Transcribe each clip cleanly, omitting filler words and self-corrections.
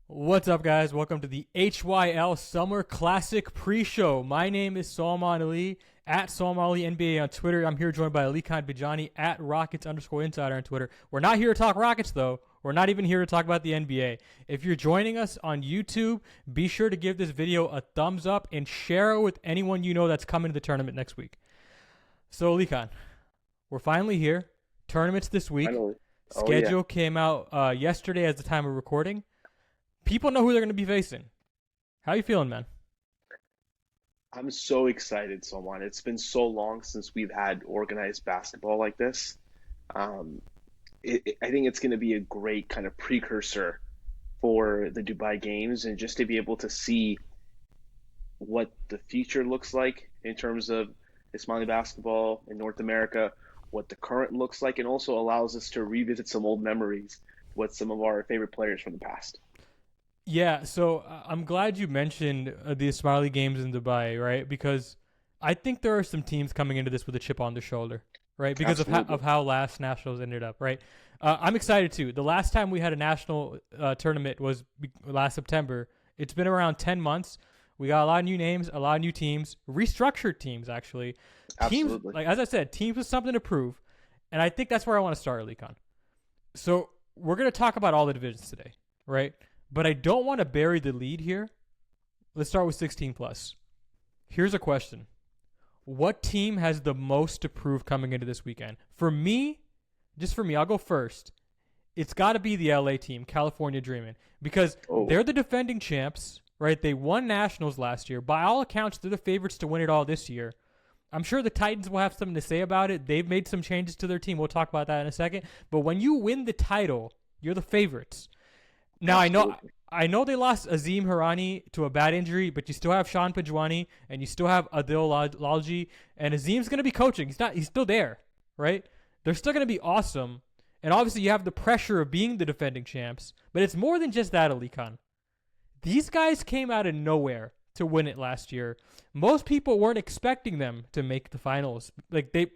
What's up, guys? Welcome to the HYL Summer Classic pre-show. My name is Salman Ali, at Salman Ali NBA on Twitter. I'm here joined by Ali Khan Bijani, at Rockets_Insider on Twitter. We're not here to talk Rockets, though. We're not even here to talk about the NBA. If you're joining us on YouTube, be sure to give this video a thumbs up and share it with anyone you know that's coming to the tournament next week. So, Ali Khan, we're finally here. Tournaments this week. Finally. Schedule came out yesterday as the time of recording. People know who they're going to be facing. How you feeling, man? I'm so excited, Salman. It's been so long since we've had organized basketball like this. I think it's going to be a great kind of precursor for the Dubai Games, and just to be able to see what the future looks like in terms of Ismaili basketball in North America, what the current looks like, and also allows us to revisit some old memories with some of our favorite players from the past. Yeah, so I'm glad you mentioned the Ismaili Games in Dubai, right? Because I think there are some teams coming into this with a chip on their shoulder, right? Because of how last Nationals ended up, right? I'm excited too. The last time we had a national tournament was last September. It's been around 10 months. We got a lot of new names, a lot of new teams, restructured teams, actually. Absolutely. Teams, like as I said, teams with something to prove. And I think that's where I want to start, Ali Khan. So we're going to talk about all the divisions today, right? But I don't want to bury the lead here. Let's start with 16 plus. Here's a question. What team has the most to prove coming into this weekend? For me, just for me, I'll go first. It's got to be the LA team, California Dreamin', because they're the defending champs, right? They won Nationals last year. By all accounts, they're the favorites to win it all this year. I'm sure the Titans will have something to say about it. They've made some changes to their team. We'll talk about that in a second. But when you win the title, you're the favorites. Now, I know they lost Azim Harani to a bad injury, but you still have Sean Pajwani and you still have Adil Lalji, and Azim's going to be coaching. He's still there, right? They're still going to be awesome. And obviously you have the pressure of being the defending champs, but it's more than just that, Ali Khan. These guys came out of nowhere to win it last year. Most people weren't expecting them to make the finals,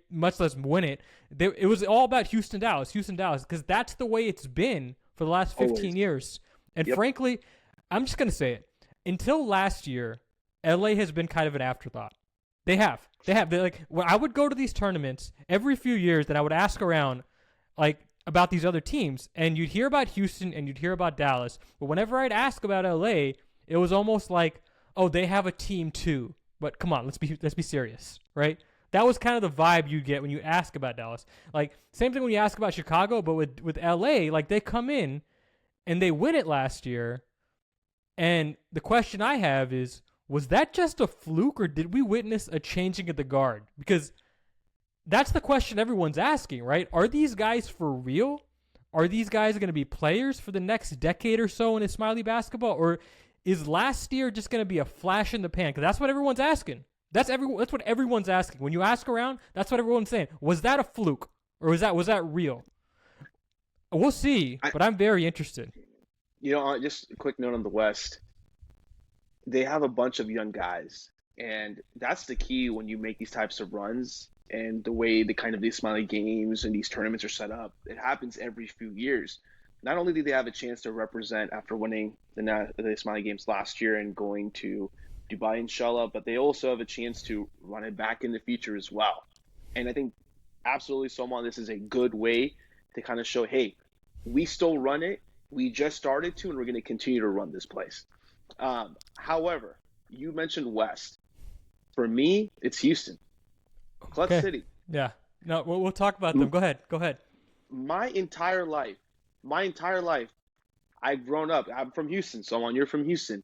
much less win it. It was all about Houston, Dallas, because that's the way it's been for the last 15 years. And frankly, I'm just going to say it. Until last year, LA has been kind of an afterthought. They have. When I would go to these tournaments every few years, and I would ask around about these other teams, and you'd hear about Houston and you'd hear about Dallas. But whenever I'd ask about LA, it was almost like, oh, they have a team too. But come on, let's be serious, right? That was kind of the vibe you get when you ask about Dallas. Same thing when you ask about Chicago, but with LA, they come in and they win it last year. And the question I have is, was that just a fluke, or did we witness a changing of the guard? Because that's the question everyone's asking, right? Are these guys for real? Are these guys going to be players for the next decade or so in Ismaili basketball? Or is last year just going to be a flash in the pan? Because that's what everyone's asking. That's what everyone's asking. When you ask around, that's what everyone's saying. Was that a fluke, or was that real? We'll see, but I'm very interested. Just a quick note on the West. They have a bunch of young guys, and that's the key when you make these types of runs. And the way the Ismaili Games and these tournaments are set up, it happens every few years. Not only did they have a chance to represent after winning the Ismaili Games last year and going to Dubai, inshallah, but they also have a chance to run it back in the future as well. And I think absolutely, Salman, this is a good way to kind of show, hey, we still run it. We just started to, and we're going to continue to run this place. However, you mentioned West. For me, it's Houston. Clutch City. Yeah. No, we'll talk about them. Go ahead. My entire life, I've grown up. I'm from Houston, Salman. You're from Houston.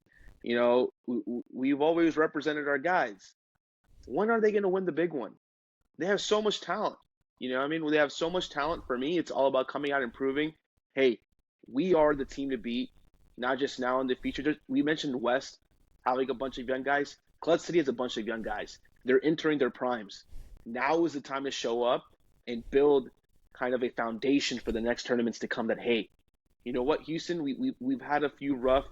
We've always represented our guys. When are they going to win the big one? They have so much talent. When they have so much talent, for me, it's all about coming out and proving, hey, we are the team to beat, not just now in the future. We mentioned West having a bunch of young guys. Clutch City has a bunch of young guys. They're entering their primes. Now is the time to show up and build kind of a foundation for the next tournaments to come that, hey, you know what, Houston, we've had a few rough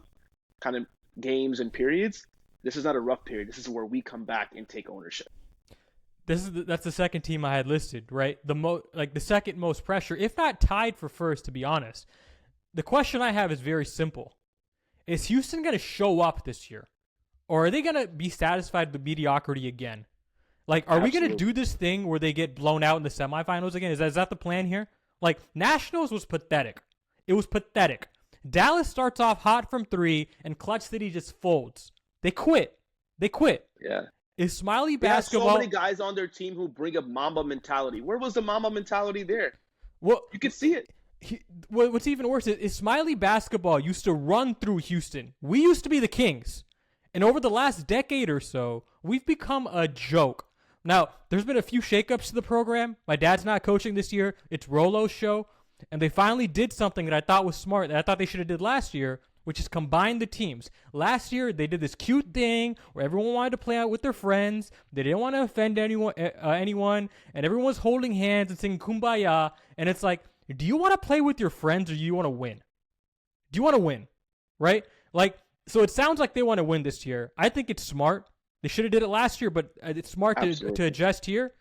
kind of games and periods. This is not a rough period. This is where we come back and take ownership. That's the second team I had listed, right? The second most pressure, if not tied for first, to be honest. The question I have is very simple. Is Houston going to show up this year? Or are they going to be satisfied with mediocrity again? Like, are we going to do this thing where they get blown out in the semifinals again? Is that the plan here? Like, Nationals was pathetic. It was pathetic. Dallas starts off hot from 3, and Clutch City just folds. They quit. Yeah. Is Smiley They have basketball... so many guys on their team who bring a Mamba mentality. Where was the Mamba mentality there? Well, you could see it. What's even worse is Smiley basketball used to run through Houston. We used to be the Kings. And over the last decade or so, we've become a joke. Now, there's been a few shakeups to the program. My dad's not coaching this year. It's Rolo's show. And they finally did something that I thought was smart, that I thought they should have did last year, which is combine the teams. Last year, they did this cute thing where everyone wanted to play out with their friends. They didn't want to offend anyone, and everyone was holding hands and singing Kumbaya. And it's like, do you want to play with your friends or do you want to win? Do you want to win? Right? Like, so it sounds like they want to win this year. I think it's smart. They should have did it last year, but it's smart to adjust here.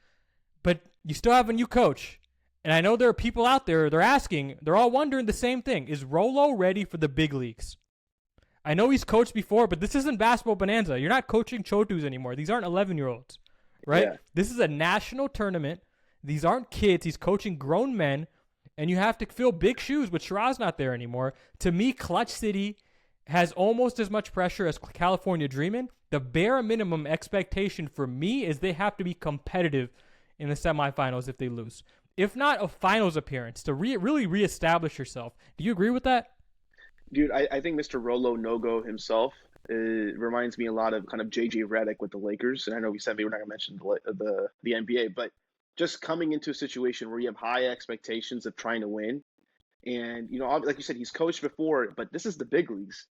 But you still have a new coach. And I know there are people out there, they're all wondering the same thing. Is Rolo ready for the big leagues? I know he's coached before, but this isn't Basketball Bonanza. You're not coaching Chotus anymore. These aren't 11-year-olds, right? Yeah. This is a national tournament. These aren't kids. He's coaching grown men, and you have to fill big shoes with Shiraz not there anymore. To me, Clutch City has almost as much pressure as California Dreamin'. The bare minimum expectation for me is they have to be competitive in the semifinals if they lose. If not, a finals appearance to really reestablish yourself. Do you agree with that? Dude, I think Mr. Rolo No-Go himself reminds me a lot of kind of J.J. Redick with the Lakers. And I know we said we're not going to mention the NBA, but just coming into a situation where you have high expectations of trying to win. And, you know, like you said, he's coached before, but this is the big leagues.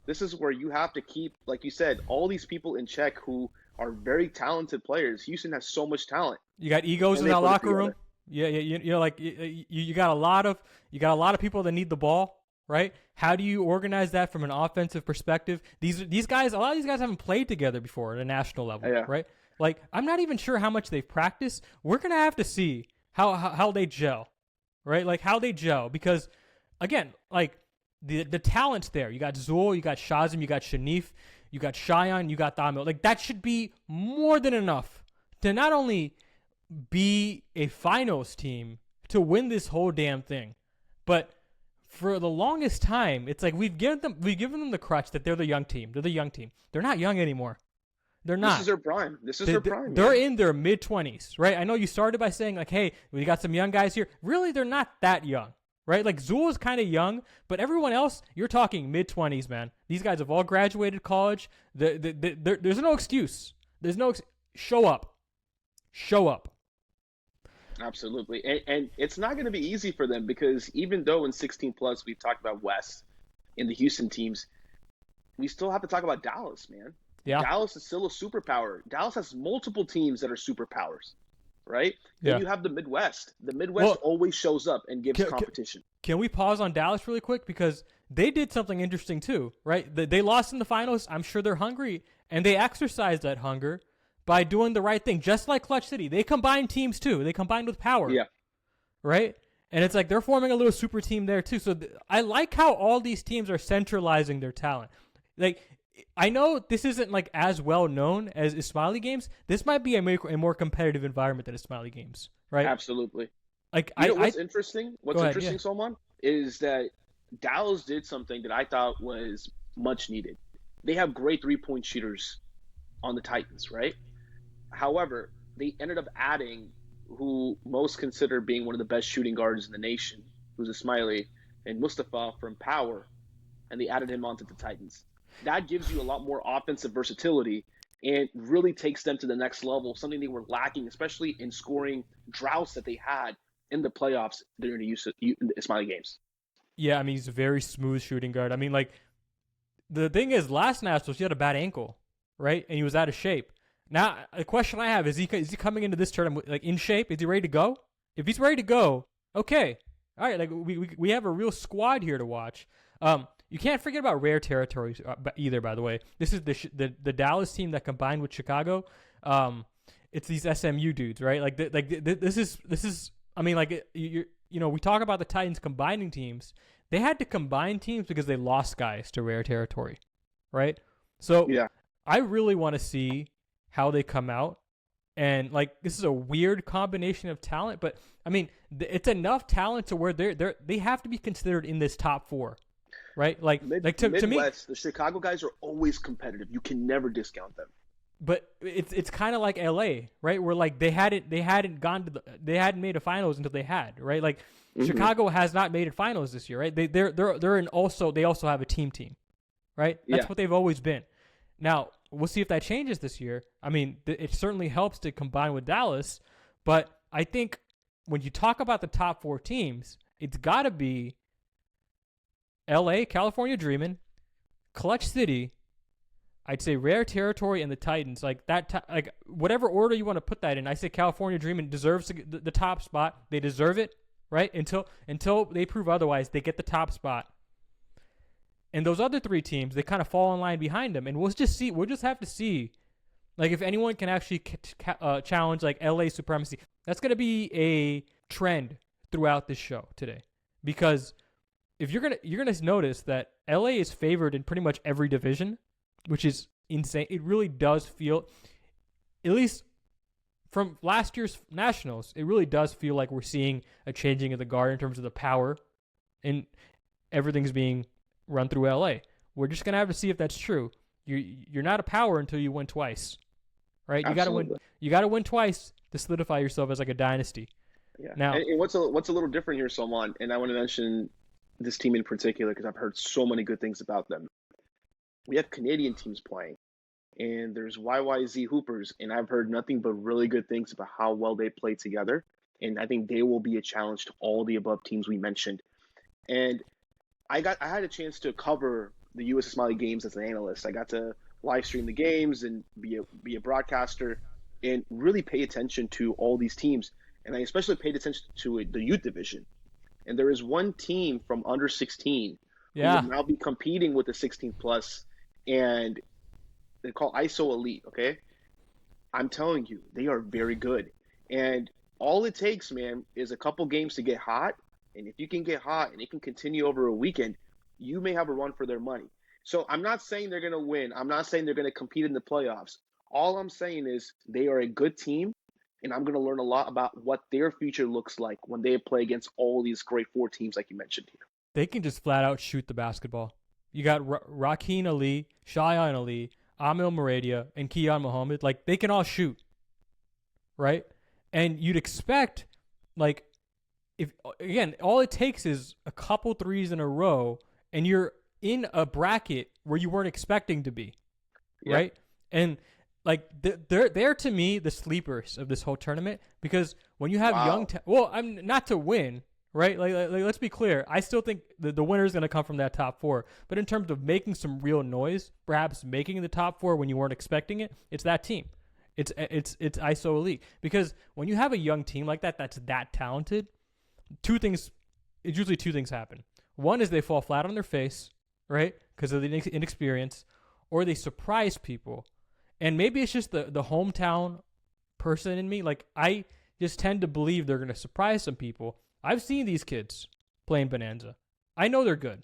This is where you have to keep, like you said, all these people in check who are very talented players. Houston has so much talent. You got egos in that locker room. Yeah, you know, like you got a lot of people that need the ball, right? How do you organize that from an offensive perspective? These guys, a lot of these guys haven't played together before at a national level, right? Like, I'm not even sure how much they've practiced. We're gonna have to see how they gel, right? Like how they gel, because again, like the talent's there. You got Zul, you got Shazim, you got Shanif, you got Cheyenne, you got Thamil. Like that should be more than enough to not only be a finals team to win this whole damn thing, but for the longest time, it's like we've given them the crutch that they're the young team. They're the young team. They're not young anymore. They're not. This is their prime. Their prime. They're in their mid-20s, right? I know you started by saying like, hey, we got some young guys here. Really, they're not that young, right? Like Zul is kind of young, but everyone else, you're talking mid-20s, man. These guys have all graduated college. There's no excuse. There's no show up. Show up. Absolutely. And it's not going to be easy for them because even though in 16 plus we've talked about West in the Houston teams, we still have to talk about Dallas, man. Yeah. Dallas is still a superpower. Dallas has multiple teams that are superpowers, right? Yeah. Then you have the Midwest. The Midwest always shows up and gives competition. Can we pause on Dallas really quick? Because they did something interesting too, right? They lost in the finals. I'm sure they're hungry, and they exercised that hunger by doing the right thing, just like Clutch City. They combine teams too. They combined with power. Yeah. Right? And it's like they're forming a little super team there too. So I like how all these teams are centralizing their talent. Like, I know this isn't like as well known as Ismaili Games. This might be a more competitive environment than Ismaili Games, right? Absolutely. Like, what's interesting? What's interesting, Salman, is that Dallas did something that I thought was much needed. They have great 3-point shooters on the Titans, right? However, they ended up adding who most consider being one of the best shooting guards in the nation, who's Ismaili, and Mustafa from Power, and they added him onto the Titans. That gives you a lot more offensive versatility and really takes them to the next level, something they were lacking, especially in scoring droughts that they had in the playoffs during the Ismaili Games. Yeah, I mean, he's a very smooth shooting guard. I mean, like, the thing is, last Nationals, he had a bad ankle, right? And he was out of shape. Now, the question I have is he coming into this tournament like in shape? Is he ready to go? If he's ready to go, okay, all right. Like we have a real squad here to watch. You can't forget about rare territories either. By the way, this is the Dallas team that combined with Chicago. It's these SMU dudes, right? This is. I mean, like you know, we talk about the Titans combining teams. they had to combine teams because they lost guys to rare territory, right? So Yeah, I really want to see how they come out. And like this is a weird combination of talent, but I mean it's enough talent to where they have to be considered in this top four, right? To me, Midwest, the Chicago guys are always competitive. You can never discount them. but it's kind of like LA, right? Where like they hadn't they hadn't made a finals until they had, right? Like Chicago has not made it finals this year, right? They're in also they also have a team, right? That's Yeah, what they've always been. Now we'll see if that changes this year. I mean, it certainly helps to combine with Dallas, but I think when you talk about the top four teams, it's got to be LA, California Dreamin', Clutch City. I'd say Rare Territory and the Titans, like that, like whatever order you want to put that in. I say California Dreamin' deserves the top spot. They deserve it, right? Until they prove otherwise, they get the top spot. And those other three teams, they kind of fall in line behind them, and we'll just see. We'll just have to see, like if anyone can actually challenge like LA supremacy. That's gonna be a trend throughout this show today, because if you're gonna notice that LA is favored in pretty much every division, which is insane. It really does feel, at least from last year's Nationals, it really does feel like we're seeing a changing of the guard in terms of the power, and everything's being run through LA. We're just gonna have to see if that's true. You're not a power until you win twice, right? absolutely. You gotta win twice to solidify yourself as like a dynasty. Yeah. Now, And what's a little different here, Salman, and I want to mention this team in particular because I've heard so many good things about them. We have Canadian teams playing, and there's YYZ Hoopers, and I've heard nothing but really good things about how well they play together. And I think they will be a challenge to all the above teams we mentioned. And I had a chance to cover the US Smiley games as an analyst. I got to live stream the games and be a broadcaster and really pay attention to all these teams. And I especially paid attention to the youth division. And there is one team from under 16 who will yeah, now be competing with the 16 plus, and they're called ISO Elite. Okay, I'm telling you, they are very good. And all it takes, man, is a couple games to get hot. And if you can get hot and it can continue over a weekend, you may have a run for their money. So I'm not saying they're going to win. I'm not saying they're going to compete in the playoffs. All I'm saying is they are a good team, and I'm going to learn a lot about what their future looks like when they play against all these great four teams like you mentioned here. they can just flat out shoot the basketball. You got Rakheen Ali, Shayan Ali, Amil Muradia, and Keon Muhammad. Like they can all shoot, right? And you'd expect, like, if again, all it takes is a couple threes in a row, and you're in a bracket where you weren't expecting to be, Yeah. right? And like they're to me the sleepers of this whole tournament, because when you have Wow. well, I'm not to win, right? Like let's be clear. I still think the winner is going to come from that top four, but in terms of making some real noise, perhaps making the top four when you weren't expecting it, it's that team. It's ISO Elite, because when you have a young team like that that's that talented, usually two things happen. One is they fall flat on their face, right? Because of the inexperience, or they surprise people. And maybe it's just the hometown person in me. Like, I just tend to believe they're going to surprise some people. I've seen these kids playing Bonanza. I know they're good,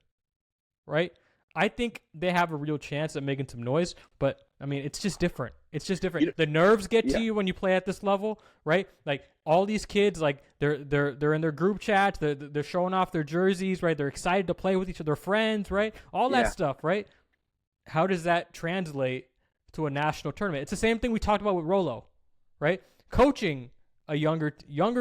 right? I think they have a real chance at making some noise, but I mean, it's just different. It's just different. The nerves get to you when you play at this level, right? Like all these kids, like they're in their group chats, they're showing off their jerseys, right? They're excited to play with each other, friends, right? All that stuff, right? How does that translate to a national tournament? It's the same thing we talked about with Rolo, right? Coaching a younger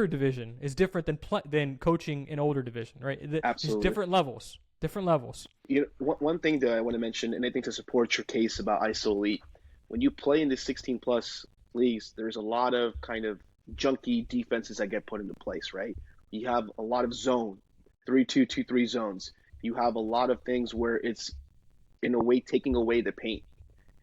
division is different than coaching an older division, right? Absolutely. It's different levels. Different levels. You know, one thing that I want to mention, and I think to support your case about ISO Elite, when you play in the 16 plus leagues, there's a lot of kind of junky defenses that get put into place, right? You have a lot of zone, 3-2, 2-3 zones. You have a lot of things where it's in a way taking away the paint.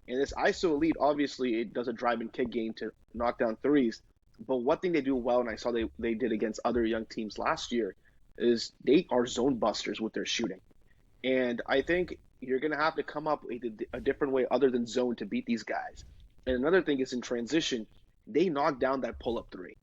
And this ISO Elite, obviously, it does a drive and kick game to knock down threes. But one thing they do well, and I saw they did against other young teams last year, is they are zone busters with their shooting. And I think you're going to have to come up with a different way other than zone to beat these guys. And another thing is in transition, they knock down that pull-up three.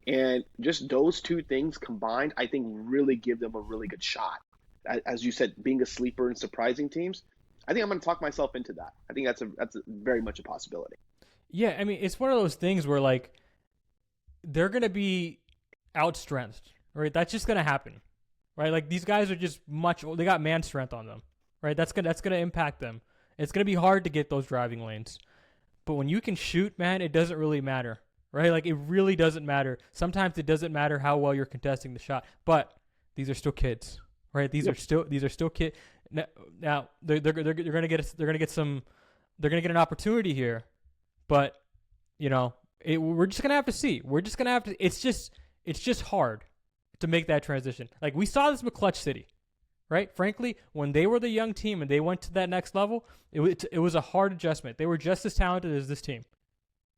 And just those two things combined, I think really give them a really good shot. as you said, being a sleeper and surprising teams. I think I'm going to talk myself into that. I think that's very much a possibility. Yeah, I mean, it's one of those things where like they're gonna be outstrengthed, right? That's just gonna happen, right? Like these guys are just they got man strength on them, right? That's gonna impact them. It's gonna be hard to get those driving lanes, but when you can shoot, man, it doesn't really matter, right? Like it really doesn't matter. Sometimes it doesn't matter how well you're contesting the shot, but these are still kids, right? These are still kids. Now they're gonna get an opportunity here, but we're just gonna have to see. We're just gonna have to. It's just hard to make that transition. Like we saw this with Clutch City, right? Frankly, when they were the young team and they went to that next level, it was a hard adjustment. They were just as talented as this team,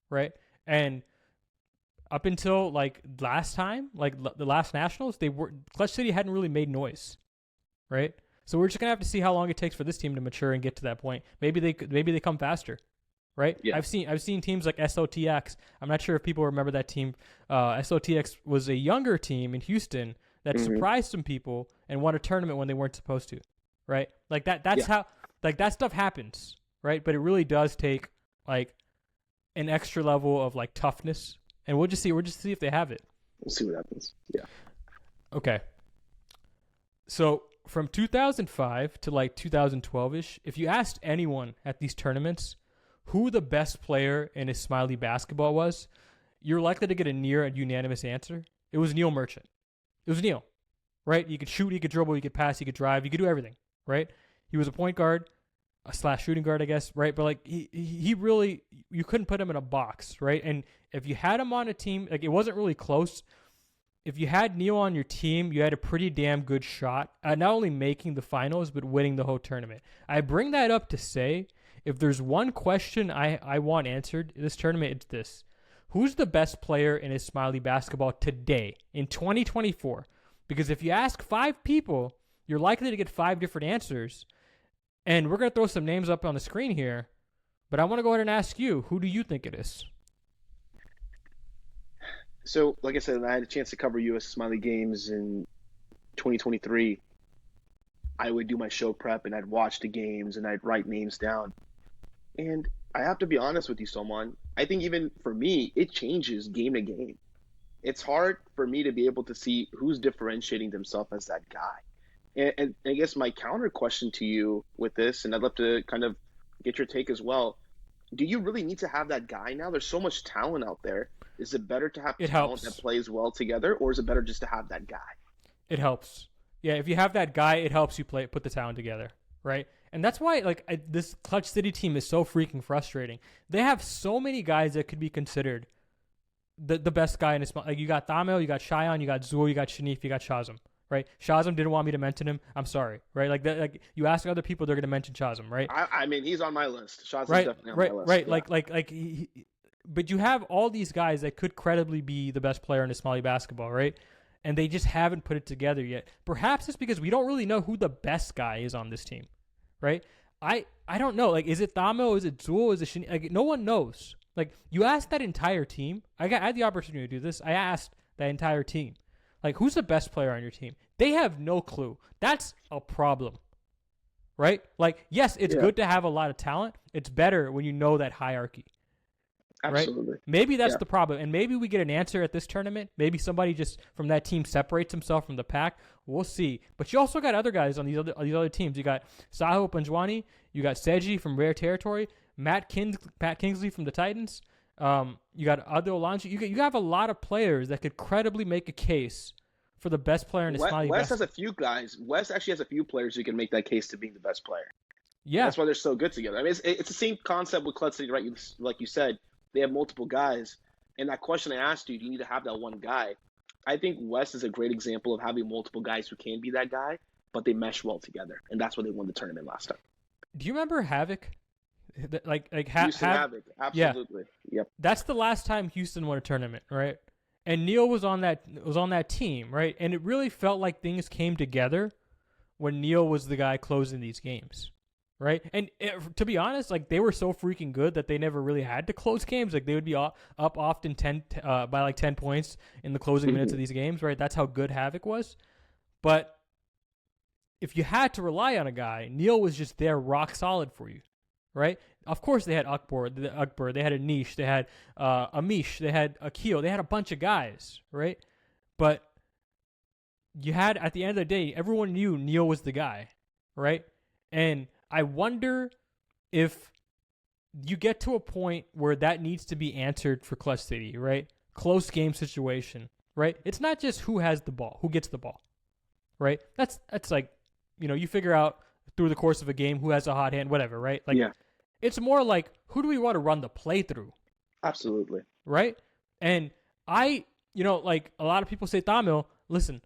right? And up until like last time, like the last nationals, Clutch City hadn't really made noise, right? So we're just gonna have to see how long it takes for this team to mature and get to that point. Maybe they come faster, right? Yeah. I've seen teams like SOTX. I'm not sure if people remember that team. SOTX was a younger team in Houston that surprised some people and won a tournament when they weren't supposed to, right? Like that's how like that stuff happens, right? But it really does take like an extra level of like toughness, and we'll just see if they have it. We'll see what happens. Yeah. Okay. So from 2005 to like 2012ish, if you asked anyone at these tournaments who the best player in his Smiley basketball was, you're likely to get a near unanimous answer. It was Neil Merchant. It was Neil, right? You could shoot, he could dribble, he could pass, he could drive, he could do everything, right? He was a point guard, / shooting guard, I guess, right? But like he really, you couldn't put him in a box, right? And if you had him on a team, like it wasn't really close. If you had Neil on your team, you had a pretty damn good shot at not only making the finals, but winning the whole tournament. I bring that up to say, if there's one question I want answered in this tournament, it's this. Who's the best player in his Smiley basketball today in 2024? Because if you ask 5 people, you're likely to get 5 different answers. And we're going to throw some names up on the screen here. But I want to go ahead and ask you, who do you think it is? So, like I said, I had a chance to cover U.S. Smiley games in 2023. I would do my show prep and I'd watch the games and I'd write names down. And I have to be honest with you, Salman. I think even for me, it changes game to game. It's hard for me to be able to see who's differentiating themselves as that guy. And I guess my counter question to you with this, and I'd love to kind of get your take as well. Do you really need to have that guy now? There's so much talent out there. Is it better to have talent that plays well together, or is it better just to have that guy? It helps. Yeah, if you have that guy, it helps you put the talent together, right? And that's why this Clutch City team is so freaking frustrating. They have so many guys that could be considered the best guy in this. Like you got Thamel, you got Cheyenne, you got Zul, you got Shanif, you got Shazam, right? Shazam didn't want me to mention him. I'm sorry, right? Like that. Like you ask other people, they're gonna mention Shazam, right? I mean, he's on my list. Shazam's right, definitely on right, my list. right. Yeah. Like but you have all these guys that could credibly be the best player in the Smiley basketball, right? And they just haven't put it together yet. Perhaps it's because we don't really know who the best guy is on this team, right? I don't know. Like, is it Thamel? Is it Zul? Is it Shanif? Like, no one knows. Like, you asked that entire team. I had the opportunity to do this. I asked that entire team, like, who's the best player on your team? They have no clue. That's a problem, right? Like, yes, it's good to have a lot of talent. It's better when you know that hierarchy. Absolutely. Right? Maybe that's the problem. And maybe we get an answer at this tournament. Maybe somebody just from that team separates himself from the pack. We'll see. But you also got other guys on these other teams. You got Saho Panjwani. You got Seji from Rare Territory. Pat Kingsley from the Titans. You got Adil Lanji. You have a lot of players that could credibly make a case for the best player in the Smiley West has a few guys. West actually has a few players who can make that case to being the best player. Yeah. That's why they're so good together. I mean, it's the same concept with Clutch City, right? Like you said. They have multiple guys. And that question I asked you, do you need to have that one guy? I think West is a great example of having multiple guys who can be that guy, but they mesh well together. And that's why they won the tournament last time. Do you remember Havoc? Houston Havoc. Absolutely. Yeah. Yep. That's the last time Houston won a tournament, right? And Neil was on that team, right? And it really felt like things came together when Neil was the guy closing these games. Right, and to be honest, like they were so freaking good that they never really had to close games. Like they would be up often by like 10 points in the closing minutes of these games. Right, that's how good Havoc was. But if you had to rely on a guy, Neil was just there rock solid for you, right? Of course, they had Akbar, they had Anish, they had Amish, they had Akil, they had a bunch of guys, right? But you had, at the end of the day, everyone knew Neil was the guy, right? And I wonder if you get to a point where that needs to be answered for Clutch City, right? Close game situation, right? It's not just who has the ball, who gets the ball, right? That's like, you figure out through the course of a game who has a hot hand, whatever, right? Like, Yeah, it's more like, who do we want to run the play through, absolutely. right? And like a lot of people say Tamil. Listen,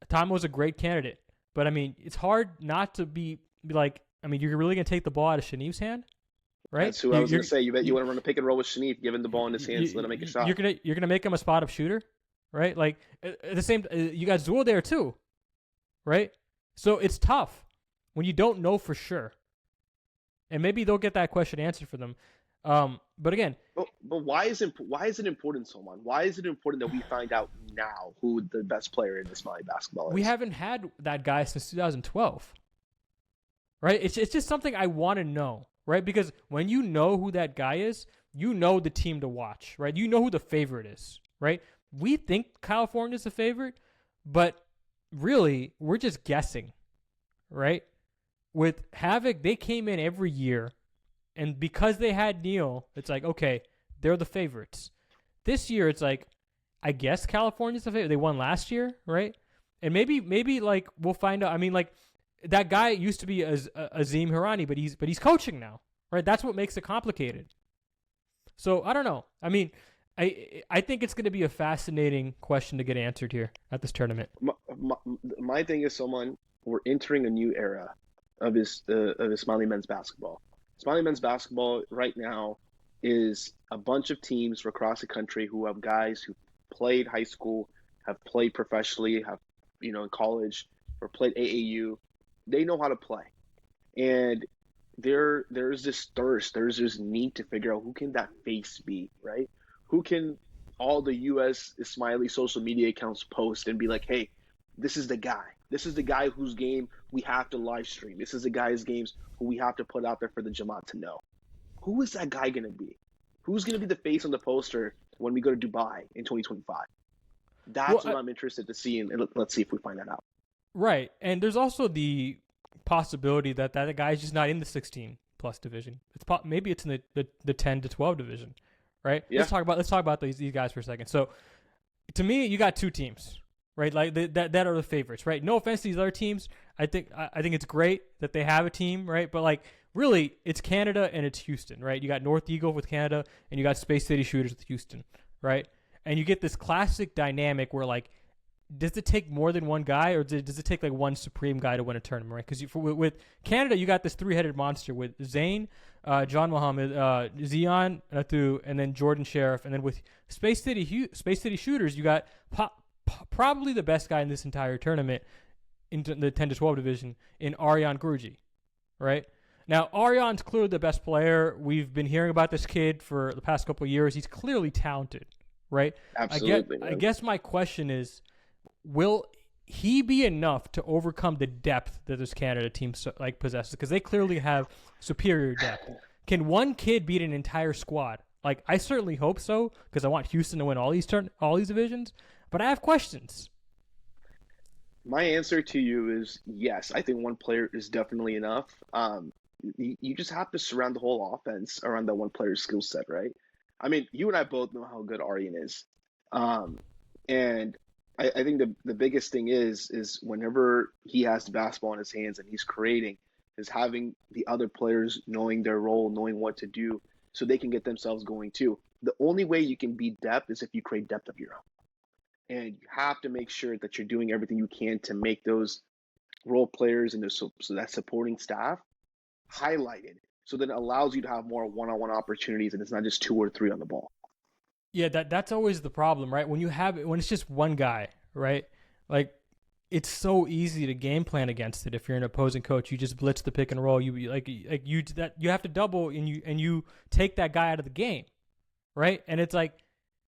Tamil's a great candidate, but I mean, it's hard not to be like, I mean, you're really gonna take the ball out of Shanif's hand, right? That's who I was going to say. You bet you want to run a pick and roll with Shanif, give him the ball in his hands, let him make a shot. You're gonna make him a spot up shooter, right? Like at the same, you got Zool there too, right? So it's tough when you don't know for sure, and maybe they'll get that question answered for them. But again, but why is it important, Solomon? Why is it important that we find out now who the best player in this Mali basketball is? we haven't had that guy since 2012, right? It's just something I want to know, right? Because when you know who that guy is, you know the team to watch, right? You know who the favorite is, right? We think California's the favorite, but really, we're just guessing, right? With Havoc, they came in every year, and because they had Neil, it's like, okay, they're the favorites. This year, it's like, I guess California's the favorite. They won last year, right? And maybe like we'll find out. I mean, like that guy used to be Azim Hirani, but he's coaching now, right? That's what makes it complicated. So I don't know. I mean, I think it's going to be a fascinating question to get answered here at this tournament. My thing is, someone we're entering a new era of Ismaili men's basketball. Ismaili men's basketball right now is a bunch of teams from across the country who have guys who played high school, have played professionally, have in college, or played AAU. They know how to play, and there's this thirst, there's this need to figure out who can that face be, right? Who can all the U.S. Ismaili social media accounts post and be like, hey, this is the guy. This is the guy whose game we have to live stream. This is the guy's games who we have to put out there for the Jamaat to know. Who is that guy going to be? Who's going to be the face on the poster when we go to Dubai in 2025? That's what I'm interested to see, and let's see if we find that out. Right, and there's also the possibility that guy's just not in the 16+ division. Maybe it's in the 10 to 12 division, right? Yeah. Let's talk about these guys for a second. So, to me, you got two teams, right? Like that are the favorites, right? No offense to these other teams. I think it's great that they have a team, right? But like, really, it's Canada and it's Houston, right? You got North Eagle with Canada, and you got Space City Shooters with Houston, right? And you get this classic dynamic where, like, does it take more than one guy, or does it take like one supreme guy to win a tournament, right? Because with Canada, you got this three-headed monster with Zayn, John Muhammad, Zion Natu, and then Jordan Sheriff. And then with Space City Shooters, you got probably the best guy in this entire tournament in the 10 to 12 division in Aryan Guruji, right? Now, Aryan's clearly the best player. We've been hearing about this kid for the past couple of years. He's clearly talented, right? Absolutely. I guess my question is, will he be enough to overcome the depth that this Canada team possesses? Because they clearly have superior depth. Can one kid beat an entire squad? Like, I certainly hope so, because I want Houston to win all these divisions. But I have questions. My answer to you is yes. I think one player is definitely enough. You just have to surround the whole offense around that one player's skill set, right? I mean, you and I both know how good Aryan is. And I think the biggest thing is whenever he has the basketball in his hands and he's creating, is having the other players knowing their role, knowing what to do, so they can get themselves going too. The only way you can beat depth is if you create depth of your own. And you have to make sure that you're doing everything you can to make those role players and so that supporting staff highlighted, so that it allows you to have more one-on-one opportunities and it's not just 2 or 3 on the ball. Yeah, that's always the problem, right? When it's just one guy, right? Like, it's so easy to game plan against it. If you're an opposing coach, you just blitz the pick and roll. You have to double and you take that guy out of the game, right? And it's like,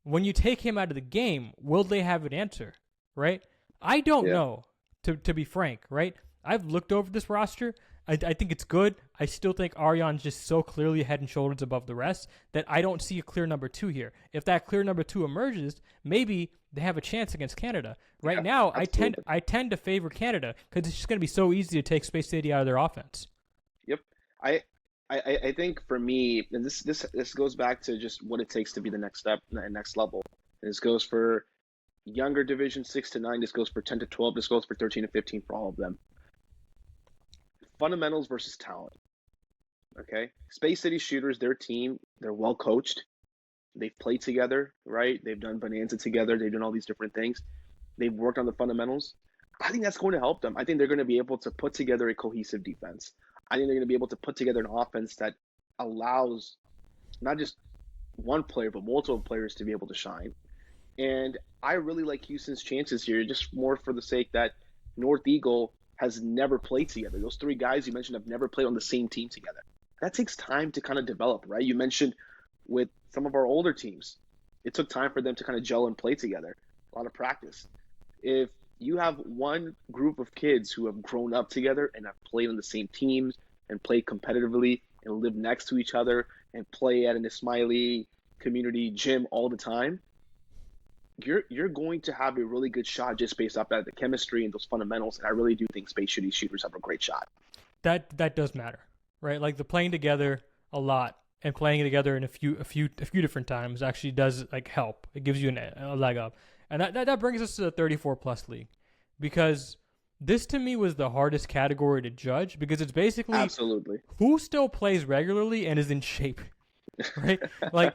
when you take him out of the game, will they have an answer, right? I don't know, to be frank, right? I've looked over this roster. I think it's good. I still think Arion's just so clearly head and shoulders above the rest that I don't see a clear number 2 here. If that clear number 2 emerges, maybe they have a chance against Canada. Right now, absolutely. I tend to favor Canada because it's just going to be so easy to take Space City out of their offense. Yep. I think for me, and this goes back to just what it takes to be the next step, the next level. And this goes for younger division 6 to 9. This goes for 10 to 12. This goes for 13 to 15 for all of them. Fundamentals versus talent. Okay, Space City Shooters, their team, they're well coached. They've played together, right? They've done Bonanza together. They've done all these different things. They've worked on the fundamentals. I think that's going to help them. I think they're going to be able to put together a cohesive defense. I think they're going to be able to put together an offense that allows not just one player, but multiple players to be able to shine. And I really like Houston's chances here, just more for the sake that North Eagle has never played together. Those 3 guys you mentioned have never played on the same team together. That takes time to kind of develop, right? You mentioned with some of our older teams, it took time for them to kind of gel and play together, a lot of practice. If you have one group of kids who have grown up together and have played on the same teams and played competitively and live next to each other and play at an Ismaili community gym all the time, you're going to have a really good shot just based off that the chemistry and those fundamentals. And I really do think Space City Shooters have a great shot. That does matter, right? Like the playing together a lot and playing together in a few different times actually does like help. It gives you a leg up, and that brings us to the 34+ league, because this to me was the hardest category to judge, because it's basically Absolutely who still plays regularly and is in shape. Right? Like,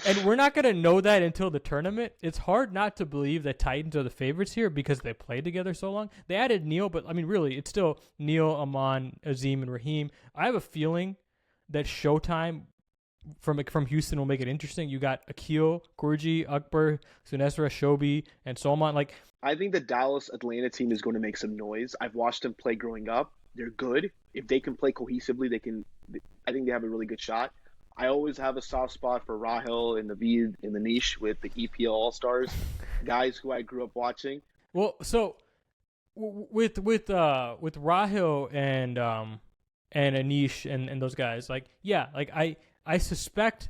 and we're not going to know that until the tournament. It's hard not to believe that Titans are the favorites here because they played together so long. They added Neil, but I mean, really, it's still Neil, Aman, Azim, and Raheem. I have a feeling that Showtime from Houston will make it interesting. You got Akil, Kurji, Akbar, Sunesra, Shobi, and Solomon. Like, I think the Dallas Atlanta team is going to make some noise. I've watched them play growing up. They're good. If they can play cohesively, they can. I think they have a really good shot. I always have a soft spot for Rahel and Naveed in the niche with the EPL All Stars, guys who I grew up watching. Well, so with Rahel and Anish and those guys, like, yeah, like I suspect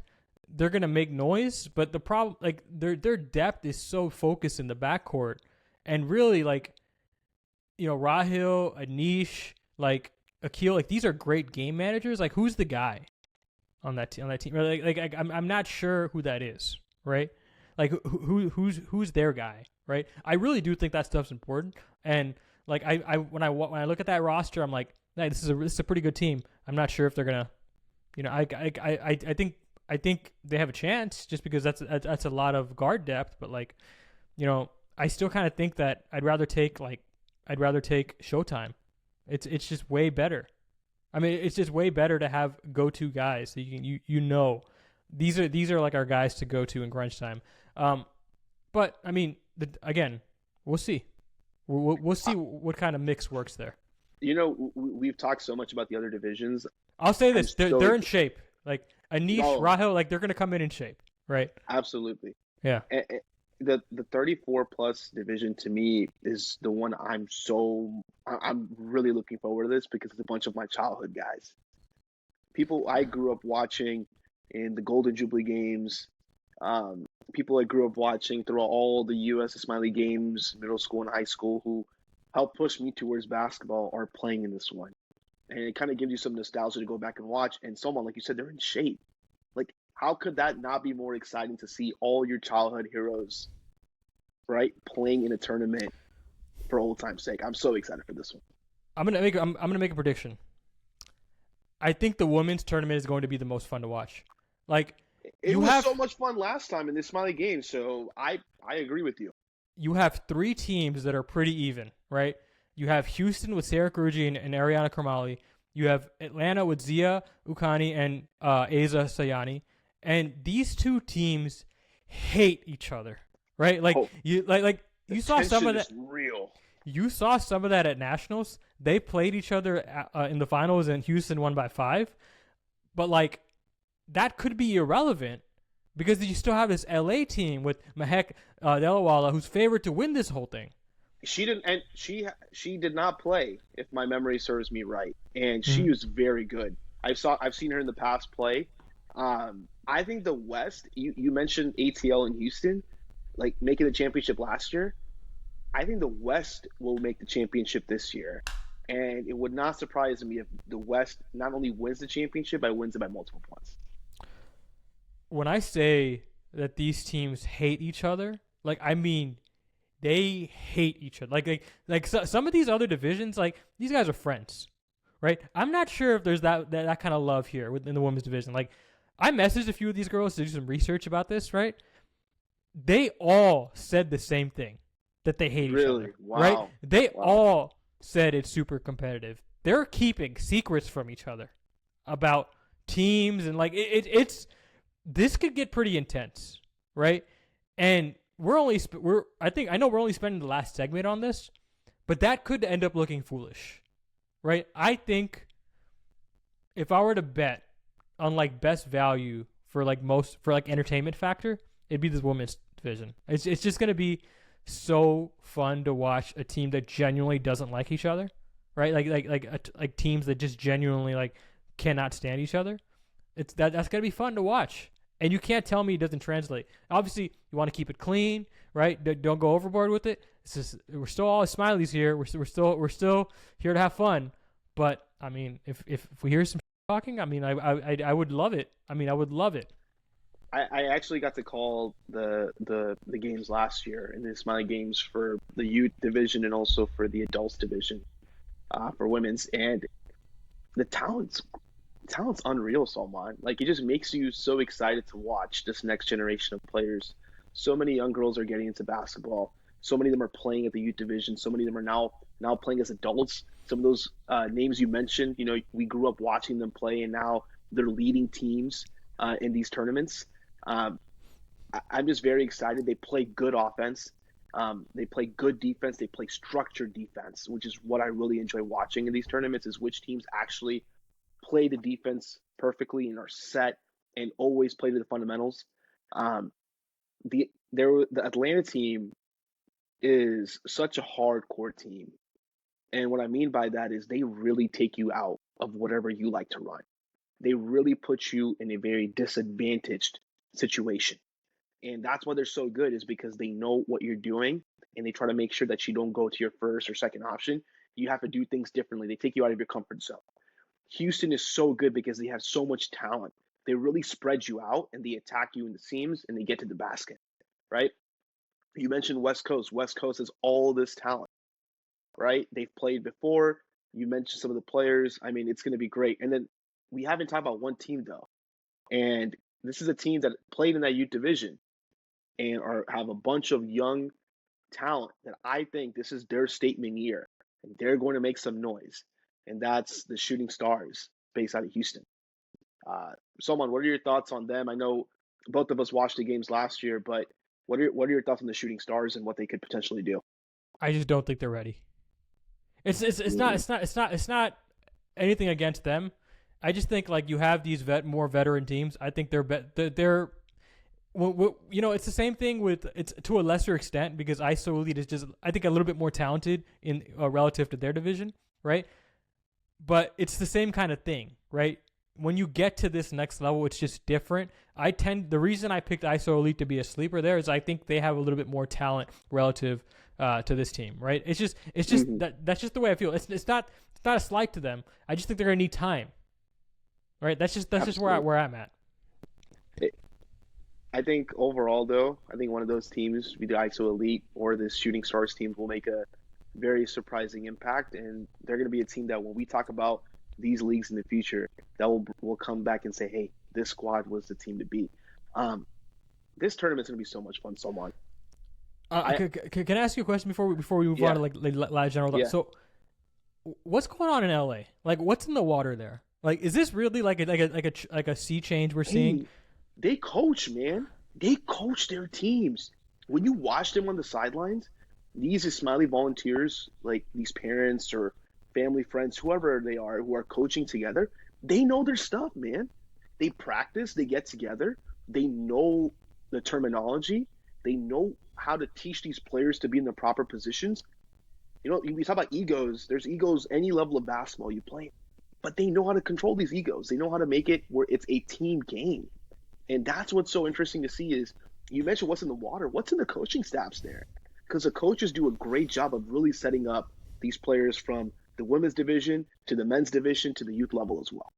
they're gonna make noise, but the problem, like, their depth is so focused in the backcourt, and really, like, you know, Rahel, Anish, like Akil, like, these are great game managers. Like, who's the guy on that team? Like I'm not sure who that is, right? Like, who's their guy, right? I really do think that stuff's important, and like when I look at that roster, I'm like, hey, this is a pretty good team. I'm not sure if they're gonna, you know, I think they have a chance just because that's a lot of guard depth, but like, you know, I still kind of think that I'd rather take Showtime. It's just way better. I mean, it's just way better to have go-to guys so you know these are like our guys to go to in crunch time. But I mean, again, we'll see. We'll see what kind of mix works there. You know, we've talked so much about the other divisions. I'll say this: they're in shape. Like Anish, Rahel, like they're gonna come in shape, right? Absolutely. Yeah. The 34+ division to me is the one I'm really looking forward to this because it's a bunch of my childhood guys. People I grew up watching in the Golden Jubilee games, people I grew up watching throughout all the U.S. Ismaili games, middle school and high school, who helped push me towards basketball are playing in this one. And it kind of gives you some nostalgia to go back and watch. And someone, like you said, they're in shape. Like, how could that not be more exciting to see all your childhood heroes, right, playing in a tournament for old time's sake? I'm so excited for this one. I'm gonna make a prediction. I think the women's tournament is going to be the most fun to watch. Like, it was so much fun last time in the Smiley game, so I agree with you. You have 3 teams that are pretty even, right? You have Houston with Sarah Guruji and Ariana Karmali. You have Atlanta with Zia Ukani and Aza Sayani. And these 2 teams hate each other, right? Like, you saw some of that. Real. You saw some of that at Nationals. They played each other in the finals, and Houston won by 5. But like, that could be irrelevant because you still have this LA team with Mahek Delawala, who's favored to win this whole thing. she didn't, and she did not play, if my memory serves me right, and Mhm. she was very good. I've seen her in the past play. I think the West. You mentioned ATL in Houston, like making the championship last year. I think the West will make the championship this year, and it would not surprise me if the West not only wins the championship, but wins it by multiple points. When I say that these teams hate each other, like I mean they hate each other. Some of these other divisions, like these guys are friends, right? I'm not sure if there's that kind of love here within the women's division. Like I messaged a few of these girls to do some research about this, right? They all said the same thing, that they hate each other, Really? right? Wow. They Wow. all said it's super competitive. They're keeping secrets from each other about teams and like it's this could get pretty intense, right? And we're I think I know we're only spending the last segment on this, but that could end up looking foolish, right? I think if I were to bet on like best value for like most for like entertainment factor, it'd be this women's division. It's just gonna be so fun to watch a team that genuinely doesn't like each other, right? Like teams that just genuinely like cannot stand each other. That's gonna be fun to watch, and you can't tell me it doesn't translate. Obviously, you want to keep it clean, right? Don't go overboard with it. It's just we're still all smileys here. We're still here to have fun. But I mean, if we hear some talking, I mean, I would love it. I mean, I would love it. I actually got to call the games last year in the Smiley Games for the youth division and also for the adults division for women's, and the talent's unreal, Salman. Like it just makes you so excited to watch this next generation of players. So many young girls are getting into basketball. So many of them are playing at the youth division. So many of them are now playing as adults. Some of those names you mentioned, we grew up watching them play, and now they're leading teams in these tournaments. Um, I'm just very excited. They play good offense. They play good defense. They play structured defense, which is what I really enjoy watching in these tournaments. Is which teams actually play the defense perfectly and are set and always play to the fundamentals. Um, the Atlanta team is such a hardcore team, and what I mean by that is they really take you out of whatever you like to run. They really put you in a very disadvantaged situation. And that's why they're so good is because they know what you're doing and they try to make sure that you don't go to your first or second option. You have to do things differently. They take you out of your comfort zone. Houston is so good because they have so much talent. They really spread you out and they attack you in the seams and they get to the basket, right? You mentioned West Coast. West Coast has all this talent, right? They've played before. You mentioned some of the players. I mean, it's going to be great. And then we haven't talked about one team though, and this is a team that played in that youth division and have a bunch of young talent that I think this is their statement year, and they're going to make some noise. And that's the Shooting Stars, based out of Houston. Salman, what are your thoughts on them? I know both of us watched the games last year, but what are your thoughts on the Shooting Stars and what they could potentially do? I just don't think they're ready. It's not Mm-hmm. it's not anything against them. I just think like you have these more veteran teams. I think they're it's the same thing with it's to a lesser extent because ISO Elite is just I think a little bit more talented in relative to their division, right? But it's the same kind of thing, right? When you get to this next level, it's just different. The reason I picked ISO Elite to be a sleeper there is I think they have a little bit more talent relative to this team, right? It's just Mm-hmm. that's just the way I feel. It's not a slight to them. I just think they're gonna need time, right? That's just Absolutely. where I'm at. I think overall, though, I think one of those teams, be the ISO Elite or the Shooting Stars team, will make a very surprising impact, and they're going to be a team that when we talk about these leagues in the future, that will come back and say, "Hey, this squad was the team to beat." Um, this tournament's going to be so much fun, Salman. I Can I ask you a question before we move on to Yeah, like general thoughts? yeah. So what's going on in LA? Like what's in the water there? Like is this really like a sea change we're seeing? Hey, they coach, man. They coach their teams. When you watch them on the sidelines, these Smiley volunteers, like these parents or family friends, whoever they are, who are coaching together, they know their stuff, man. They practice, they get together, they know the terminology, they know how to teach these players to be in the proper positions. You know, we talk about egos. There's egos any level of basketball you play, but they know how to control these egos. They know how to make it where it's a team game, and that's what's so interesting to see. Is you mentioned what's in the water, what's in the coaching staffs there, because the coaches do a great job of really setting up these players from the women's division to the men's division to the youth level as well.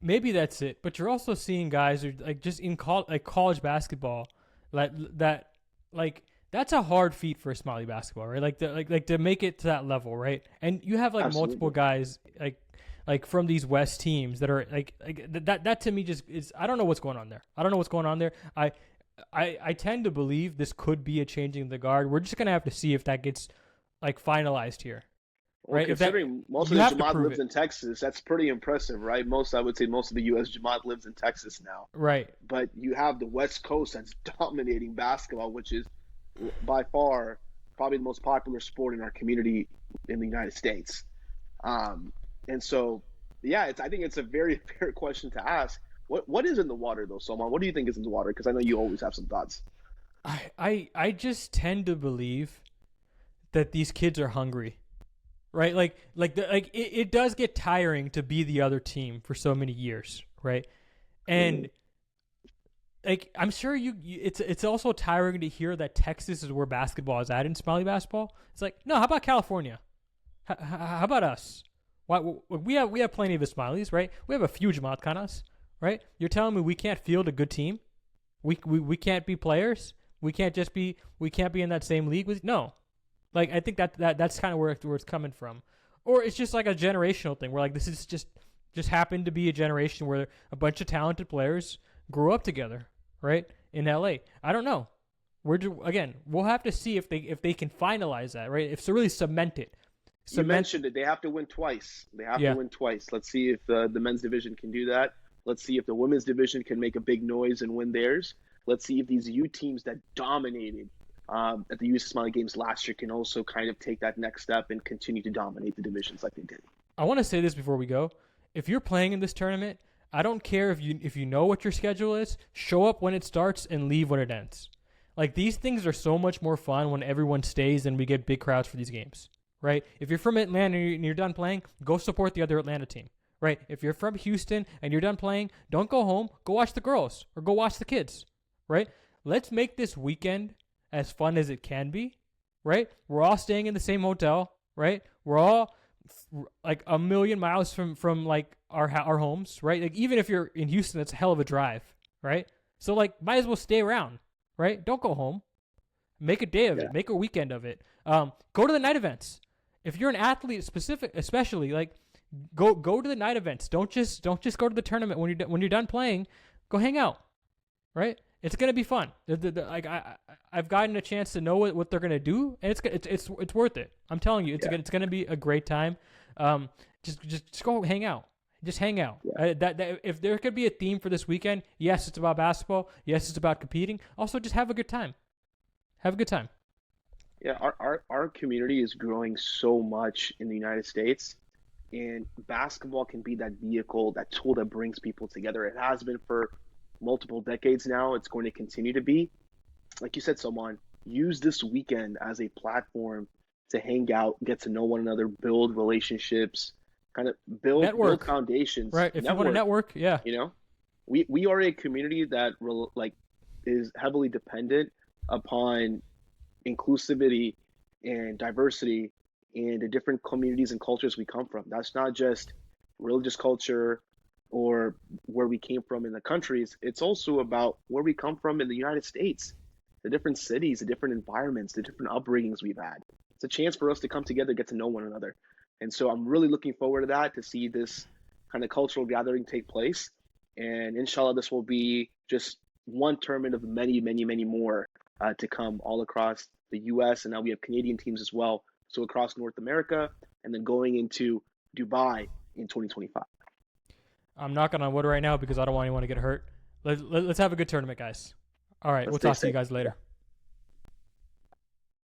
Maybe that's it, but you're also seeing guys who like just in college basketball, like that's a hard feat for a Smiley basketball, right? Like to make it to that level, right? And you have like Absolutely. multiple guys like from these West teams that are like that to me just is I don't know what's going on there. I don't know what's going on there. I tend to believe this could be a changing of the guard. We're just gonna have to see if that gets like finalized here. Well, Right? considering most of the Jamad lives in Texas, that's pretty impressive, right? I would say most of the U.S. Jamad lives in Texas now. Right. But you have the West Coast that's dominating basketball, which is by far probably the most popular sport in our community in the United States. And so, yeah, I think it's a very fair question to ask. What is in the water though, Salman? What do you think is in the water? Because I know you always have some thoughts. I just tend to believe that these kids are hungry. Right? It does get tiring to be the other team for so many years, right? And like I'm sure it's also tiring to hear that Texas is where basketball is at in Smiley basketball. It's like, no, how about California? How about us? Why we have plenty of the Smileys, right? We have a few Jamaat Khanas, right? You're telling me we can't field a good team? We can't be players? We can't be in that same league with no. Like I think that's kind of where it's coming from, or it's just like a generational thing where like this is just happened to be a generation where a bunch of talented players grew up together, right in LA. I don't know. We'll have to see if they can finalize that, right? If to really cement it. You mentioned it. They have to win twice. They have to win twice. Let's see if the men's division can do that. Let's see if the women's division can make a big noise and win theirs. Let's see if these U teams that dominated at the U.S. Smiley Games last year can also kind of take that next step and continue to dominate the divisions like they did. I want to say this before we go. If you're playing in this tournament, I don't care if you know what your schedule is, show up when it starts and leave when it ends. Like these things are so much more fun when everyone stays and we get big crowds for these games, right? If you're from Atlanta and you're done playing, go support the other Atlanta team, right? If you're from Houston and you're done playing, don't go home, go watch the girls or go watch the kids, right? Let's make this weekend as fun as it can be, right? We're all staying in the same hotel, right? We're all like a million miles from like our homes, right? Like even if you're in Houston, it's a hell of a drive, right? So like might as well stay around, right? Don't go home. Make a day of it. Make a weekend of it. Go to the night events. If you're an athlete especially like go to the night events. Don't just go to the tournament when you're done playing. Go hang out, right? It's gonna be fun. I've gotten a chance to know what they're gonna do, and it's worth it. I'm telling you, it's gonna be a great time. Just go hang out. Just hang out. That if there could be a theme for this weekend, yes, it's about basketball. Yes, it's about competing. Also, just have a good time. Have a good time. Yeah, our community is growing so much in the United States, and basketball can be that vehicle, that tool that brings people together. It has been for multiple decades now. It's going to continue to be. Like you said, Salman, use this weekend as a platform to hang out, get to know one another, build relationships, kind of build foundations. Right. If you want to network, yeah. You know, we are a community that is heavily dependent upon inclusivity and diversity in the different communities and cultures we come from. That's not just religious culture or where we came from in the countries. It's also about where we come from in the United States, the different cities, the different environments, the different upbringings we've had. It's a chance for us to come together, get to know one another. And so I'm really looking forward to that, to see this kind of cultural gathering take place. And inshallah, this will be just one tournament of many, many, many more to come all across the U.S. And now we have Canadian teams as well. So across North America and then going into Dubai in 2025. I'm knocking on wood right now because I don't want anyone to get hurt. Let's have a good tournament, guys. All right, we'll talk to you guys later.